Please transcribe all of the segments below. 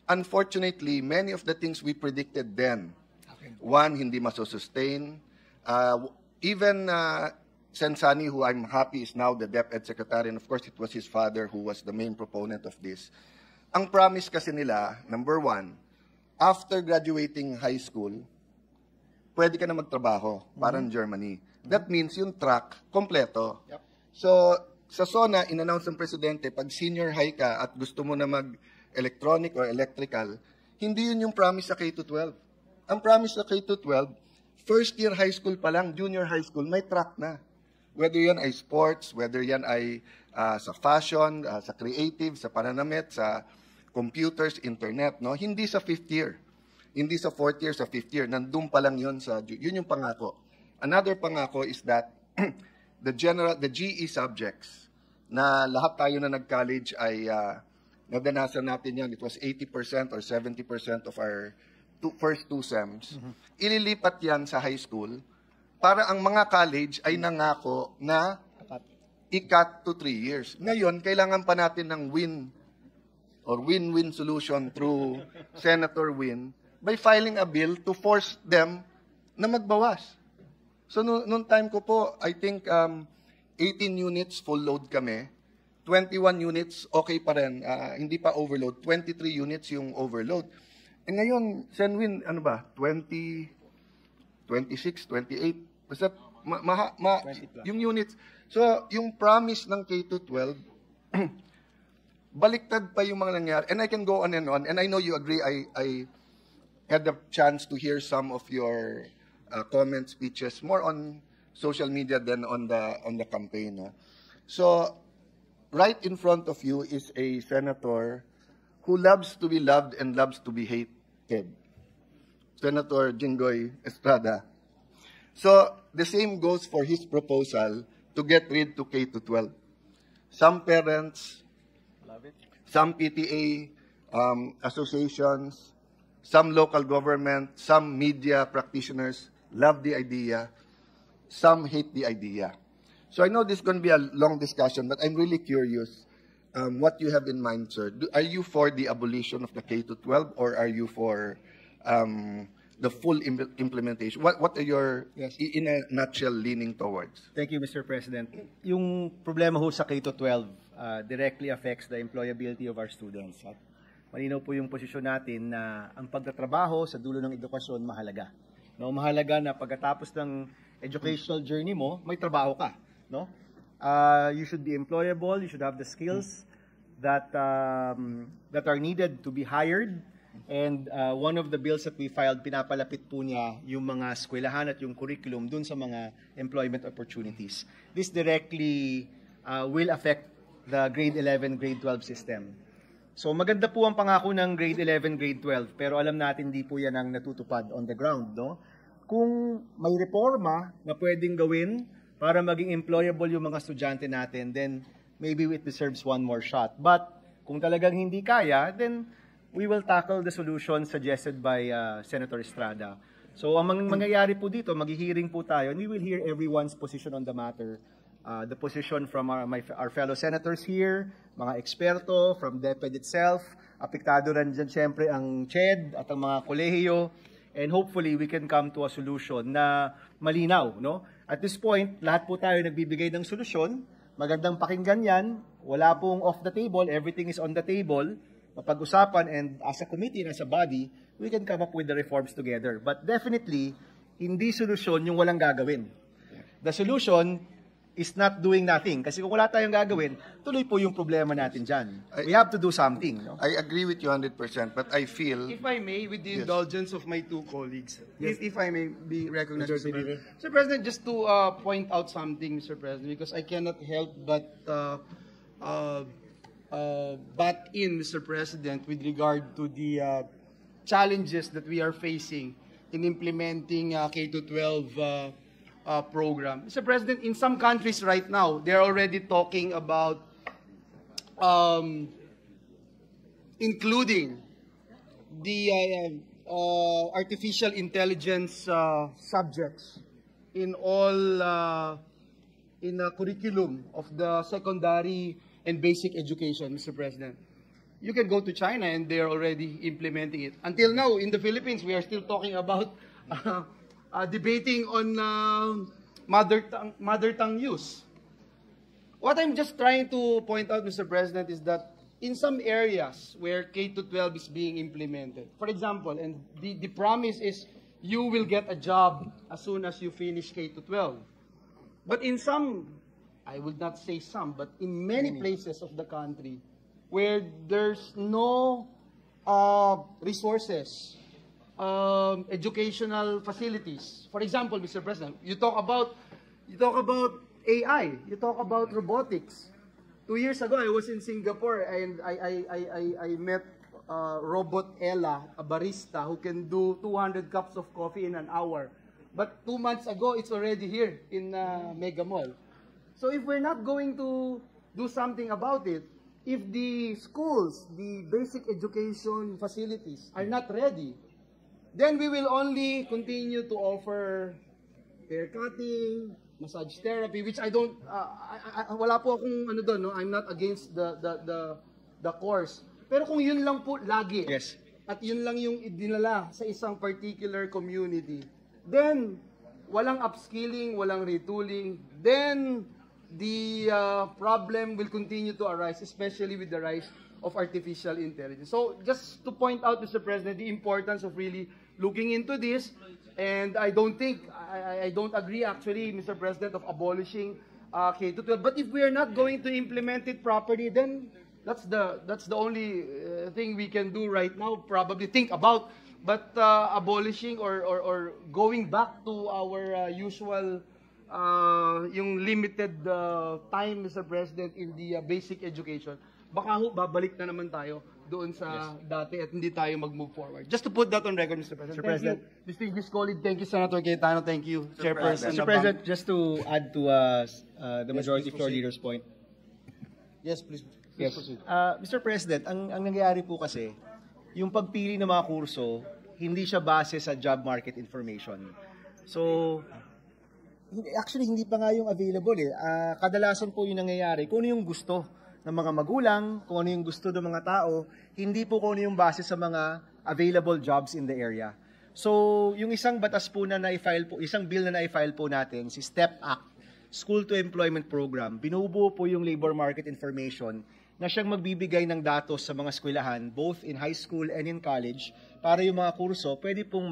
Unfortunately, many of the things we predicted then, one, hindi masosustain. Even Sensani, who I'm happy is now the DepEd Secretary, and of course it was his father who was the main proponent of this. Ang promise kasi nila, number one, after graduating high school, pwede ka na magtrabaho, parang Germany. That means yung track, kompleto. Yep. So, sa SONA, in-announce ng Presidente, pag senior high ka at gusto mo na mag-electronic or electrical, hindi yun yung promise sa K-12. Ang promise sa K-12, first year high school pa lang, junior high school, may track na. Whether yan ay sports, whether yan ay sa fashion, sa creative, sa pananamit, sa computers, internet, no? Hindi sa fifth year. Hindi sa fourth year, sa fifth year. Nandun pa lang yun yun yung pangako. Another pangako is that the GE subjects na lahat tayo na nag-college ay nadanasan natin yan. It was 80% or 70% of our first two SEMs. Ililipat yan sa high school para ang mga college ay nangako na i-cut to 3 years. Ngayon, kailangan pa natin ng win-win solution through Senator Win by filing a bill to force them na magbawas. So, noong time ko po, I think 18 units full load kami. 21 units, okay pa rin. Hindi pa overload. 23 units yung overload. E ngayon, Senwin, ano ba? 20, 26, 28. Basta, yung units. So, yung promise ng K-12, baliktad pa yung mga nangyari. And I can go on. And I know you agree. I had the chance to hear some of your comment speeches, more on social media than on the campaign. No? So, right in front of you is a senator who loves to be loved and loves to be hated. Senator Jinggoy Estrada. So, the same goes for his proposal to get rid to K-12. Some parents, love it. Some PTA associations, some local government, some media practitioners love the idea. Some hate the idea. So I know this is going to be a long discussion, but I'm really curious what you have in mind, sir. Are you for the abolition of the K-12 or are you for the full implementation? What are your, in a nutshell, leaning towards? Thank you, Mr. President. Yung problema ho sa K-12 directly affects the employability of our students. At malinaw po yung posisyon natin na ang pagtatrabaho sa dulo ng edukasyon mahalaga. No, mahalaga na pagkatapos ng educational journey mo, may trabaho ka. No? You should be employable, you should have the skills that are needed to be hired. And one of the bills that we filed, pinapalapit po niya yung mga eskwelahan at yung curriculum dun sa mga employment opportunities. This directly will affect the grade 11, grade 12 system. So maganda po ang pangako ng grade 11, grade 12, pero alam natin di po yan ang natutupad on the ground. No? Kung may reforma na pwedeng gawin para maging employable yung mga estudyante natin, then maybe it deserves one more shot. But kung talagang hindi kaya, then we will tackle the solution suggested by Senator Estrada. So ang mangyayari po dito, maghihearing po tayo, and we will hear everyone's position on the matter. The position from our fellow senators here, mga eksperto, from DepEd itself, apektado rin dyan siyempre ang CHED at ang mga kolehiyo, and hopefully we can come to a solution na malinaw. No? At this point, lahat po tayo nagbibigay ng solusyon, magandang pakinggan yan, wala pong off the table, everything is on the table, mapag-usapan, and as a committee and as a body, we can come up with the reforms together. But definitely, hindi solusyon yung walang gagawin. The solution is not doing nothing. Kasi kung wala tayong gagawin, tuloy po yung problema natin dyan. We have to do something. No? I agree with you 100%, but I feel... If I may, with the indulgence of my two colleagues, yes. if I may be recognized, Mr. President, just to point out something, Mr. President, because I cannot help but butt in, Mr. President, with regard to the challenges that we are facing in implementing K-12 program. Mr. President, in some countries right now, they're already talking about including the artificial intelligence subjects in all in the curriculum of the secondary and basic education, Mr. President. you can go to China and they're already implementing it. Until now, in the Philippines, we are still talking about debating on mother tongue use. What I'm just trying to point out, Mr. President, is that in some areas where K-12 is being implemented, for example, and the promise is you will get a job as soon as you finish K-12. But in some, I would not say some, but in many places of the country where there's no resources, educational facilities. For example, Mr. President, you talk about AI, you talk about robotics. 2 years ago, I was in Singapore and I met Robot Ella, a barista who can do 200 cups of coffee in an hour. But 2 months ago, it's already here in Mega Mall. So if we're not going to do something about it, if the schools, the basic education facilities are not ready, then we will only continue to offer hair cutting, massage therapy, which I don't, wala po akong ano doon, no? I'm not against the course. Pero kung yun lang po lagi, Yes. at yun lang yung idinala sa isang particular community, then walang upskilling, walang retooling, then the problem will continue to arise, especially with the rise of artificial intelligence. So just to point out, Mr. President, the importance of really looking into this, and I don't think, I don't agree actually, Mr. President, of abolishing K-12. But if we are not going to implement it properly, then that's the only thing we can do right now, probably think about. But abolishing or going back to our usual yung limited time, Mr. President, in the basic education, baka babalik na naman tayo doon sa dati at hindi tayo mag-move forward. Just to put that on record, Mr. President. Mr. President. Thank you, distinguished colleague. Thank you, Senator Cayetano. Thank you, Chairperson. Mr. President, just to add to the majority floor leader's point. Yes, please. Yes. Proceed. Mr. President, ang nangyayari po kasi, yung pagpili ng mga kurso, hindi siya base sa job market information. So, actually, hindi pa nga yung available eh. Kadalasan po yung nangyayari, kung ano yung gusto ng mga magulang, kung ano yung gusto ng mga tao, hindi po kung ano yung base sa mga available jobs in the area. So, yung isang batas po na na-file po, isang bill na na-file po natin, si STEP Act, School to Employment Program, binubuo po yung labor market information na siyang magbibigay ng datos sa mga eskwelahan, both in high school and in college, para yung mga kurso pwede pong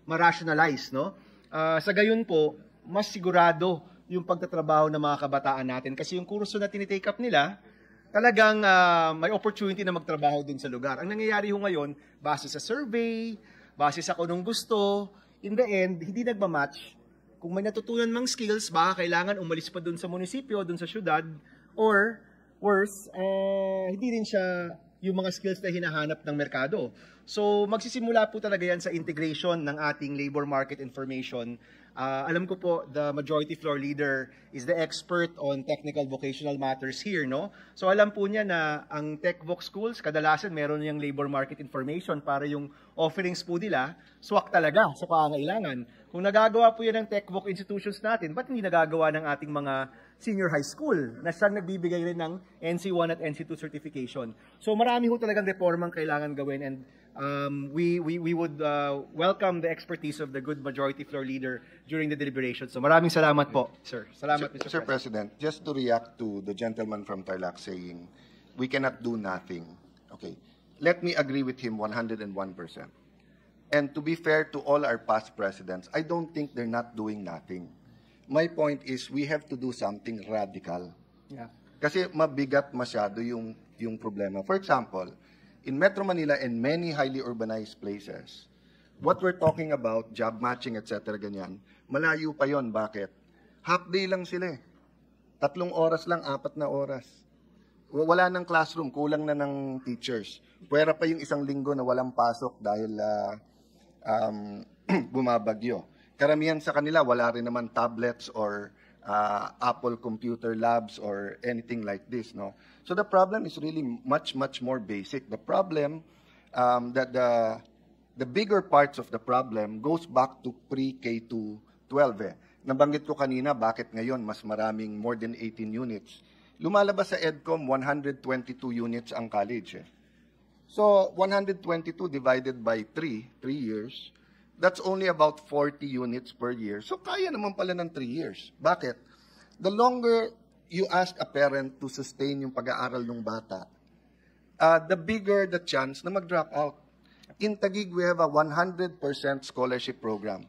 ma-rationalize, no? Sa gayon po, mas sigurado yung pagtatrabaho ng mga kabataan natin. Kasi yung kurso na tinitake up nila, talagang may opportunity na magtrabaho dun sa lugar. Ang nangyayari ho ngayon, base sa survey, base sa kung anong gusto, in the end, hindi nagmamatch. Kung may natutunan mang skills, baka kailangan umalis pa dun sa munisipyo, dun sa syudad, or worse, hindi rin siya yung mga skills na hinahanap ng merkado. So, magsisimula po talaga yan sa integration ng ating labor market information. Alam ko po, the majority floor leader is the expert on technical vocational matters here, no? So, alam po niya na ang TechVoc schools, kadalasan meron niyang labor market information para yung offerings po nila, swak talaga sa pangangailangan. Kung nagagawa po yan ng TechVoc institutions natin, ba't hindi nagagawa ng ating mga senior high school na siyang nagbibigay rin ng NC1 at NC2 certification? So marami ho talagang reformang kailangan gawin, and we would welcome the expertise of the good majority floor leader during the deliberations. So maraming salamat po, sir. Salamat, Mr. President, just to react to the gentleman from Tarlac saying we cannot do nothing. Okay, let me agree with him 101%. And to be fair to all our past presidents, I don't think they're not doing nothing. My point is we have to do something radical. Yeah. Kasi mabigat masyado yung problema. For example, in Metro Manila and many highly urbanized places, what we're talking about, job matching, etc., ganyan, malayo pa yon. Bakit? Half day lang sila eh. 3 oras lang, 4 na oras. Wala ng classroom, kulang na ng teachers. Pwera pa yung 1 linggo na walang pasok dahil bumabagyo. Karamihan sa kanila, wala rin naman tablets or Apple computer labs or anything like this, no? So the problem is really much more basic. The problem, that the bigger parts of the problem goes back to pre-K to 12 eh. Nabanggit ko kanina, bakit ngayon mas maraming more than 18 units. Lumalabas sa EDCOM, 122 units ang college eh. So 122 divided by 3 years, that's only about 40 units per year. So kaya naman pala ng 3 years. Bakit? The longer you ask a parent to sustain yung pag-aaral ng bata, the bigger the chance na mag-drop out. In Taguig, we have a 100% scholarship program.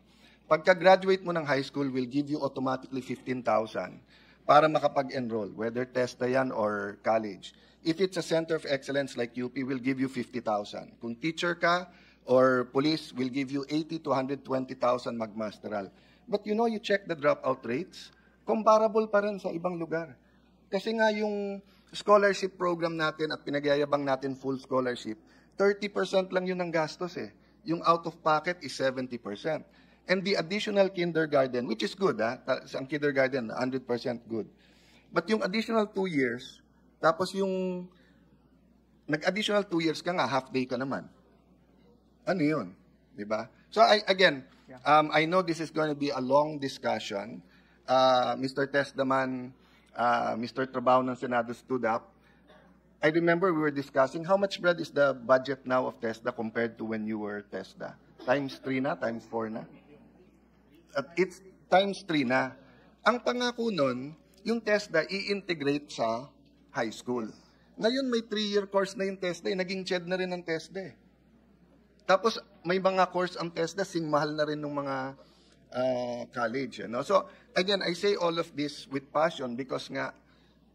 Pagka-graduate mo ng high school, we'll give you automatically 15,000 para makapag-enroll, whether TESDA yan or college. If it's a center of excellence like UP, we'll give you 50,000. Kung teacher ka or police, we'll give you 80 to 120,000 magmasteral. But you know, you check the dropout rates, comparable pa rin sa ibang lugar. Kasi nga yung scholarship program natin at pinagyayabang natin full scholarship, 30% lang yun ang gastos eh. Yung out of pocket is 70%. And the additional kindergarten, which is good, ang kindergarten, 100% good. But yung additional 2 years, tapos yung nag-additional 2 years ka nga, half day ka naman. Ano yun? Diba? So again, I know this is going to be a long discussion. Mr. Testdaman, Mr. Trabaho ng Senado stood up. I remember we were discussing how much, Brad, is the budget now of TESDA compared to when you were TESDA? Times 3 na? Times 4 na? At it's times 3 na. Ang pangako nun, yung TESDA i-integrate sa high school. Ngayon may 3-year course na yung TESDA, naging CHED na rin ang TESDA. Tapos may mga course ang TESDA, singmahal na rin ng mga college. You know? So again, I say all of this with passion because nga,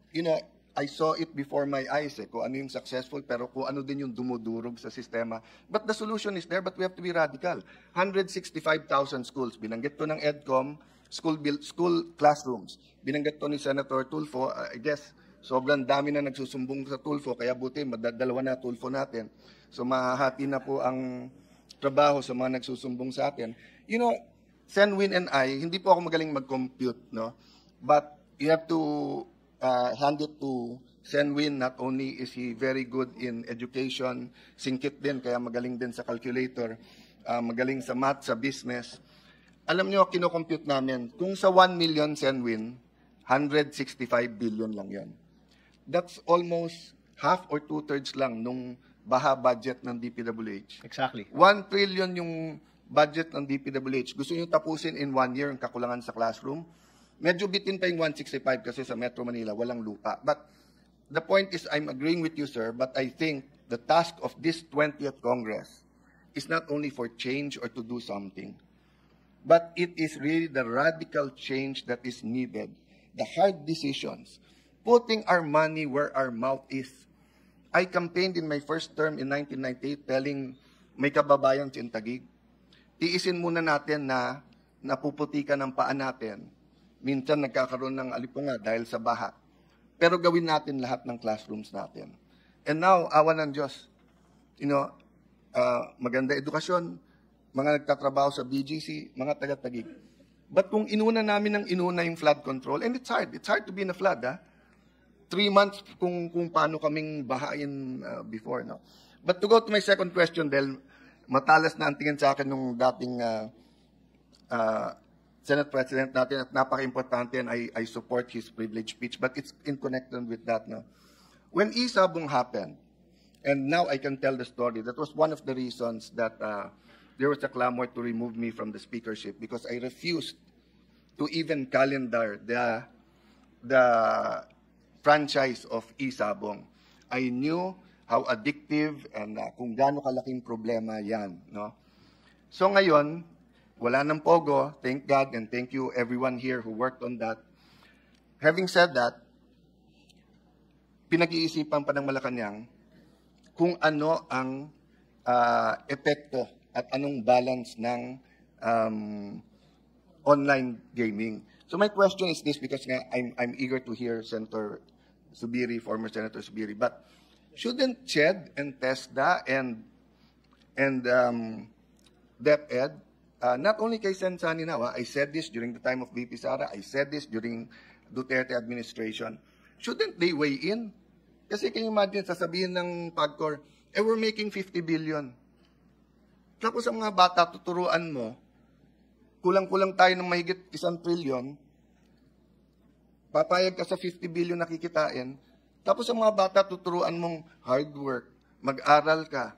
you know, I saw it before my eyes, kung ano yung successful, pero kung ano din yung dumudurog sa sistema. But the solution is there, but we have to be radical. 165,000 schools. Binanggit to ng EDCOM, school classrooms. Binanggit to ni Senator Tulfo. I guess, sobrang dami na nagsusumbong sa Tulfo, kaya buti, madadalawa na Tulfo natin. So, mahahati na po ang trabaho sa mga nagsusumbong sa atin. You know, Senwin and I, hindi po ako magaling mag-compute, no? But you have to hand it to Senwin. Not only is he very good in education, singkit din, kaya magaling din sa calculator, magaling sa math, sa business. Alam nyo, kinocompute namin, kung sa 1 million Senwin, 165 billion lang yan. That's almost half or 2/3 lang nung baha budget ng DPWH. Exactly. 1 trillion yung budget ng DPWH. Gusto nyo tapusin in 1 year ang kakulangan sa classroom? Medyo bitin pa yung 165 kasi sa Metro Manila, walang lupa. But the point is, I'm agreeing with you, sir, but I think the task of this 20th Congress is not only for change or to do something, but it is really the radical change that is needed, the hard decisions, putting our money where our mouth is. I campaigned in my first term in 1998 telling may kababayan sa Taguig, tiisin muna natin na napuputikan ng paa natin. Minsan nagkakaroon ng alipunga dahil sa baha. Pero gawin natin lahat ng classrooms natin. And now, awa ng Diyos, you know, maganda edukasyon, mga nagtatrabaho sa BGC, mga taga-Taguig. But kung inuna namin ng inuna yung flood control, and it's hard to be in a flood, 3 months kung paano kaming bahain before, no? But to go to my second question, dahil matalas na ang tingin sa akin nung dating Senate President natin at napaka-importante, and I support his privilege speech, but it's in connection with that. No? When Isabong happened, and now I can tell the story, that was one of the reasons that there was a clamor to remove me from the speakership because I refused to even calendar the franchise of Isabong. I knew how addictive and kung gaano kalaking problema yan. No? So ngayon, wala ng pogo, thank God, and thank you everyone here who worked on that. Having said that, pinag-iisipan pa ng Malacanang kung ano ang epekto at anong balance ng online gaming. So my question is this, because nga I'm eager to hear Senator Subiri, former Senator Subiri, but shouldn't CHED and TESDA and DepEd, not only kay Sen Sani now, I said this during the time of VP Sara, I said this during Duterte administration, shouldn't they weigh in? Kasi can you imagine, sasabihin ng PAGCOR, we're making 50 billion. Tapos ang mga bata, tuturuan mo, kulang-kulang tayo ng mahigit 1 trillion, papayag ka sa 50 billion na kikitain, tapos ang mga bata, tuturuan mong hard work, mag-aral ka,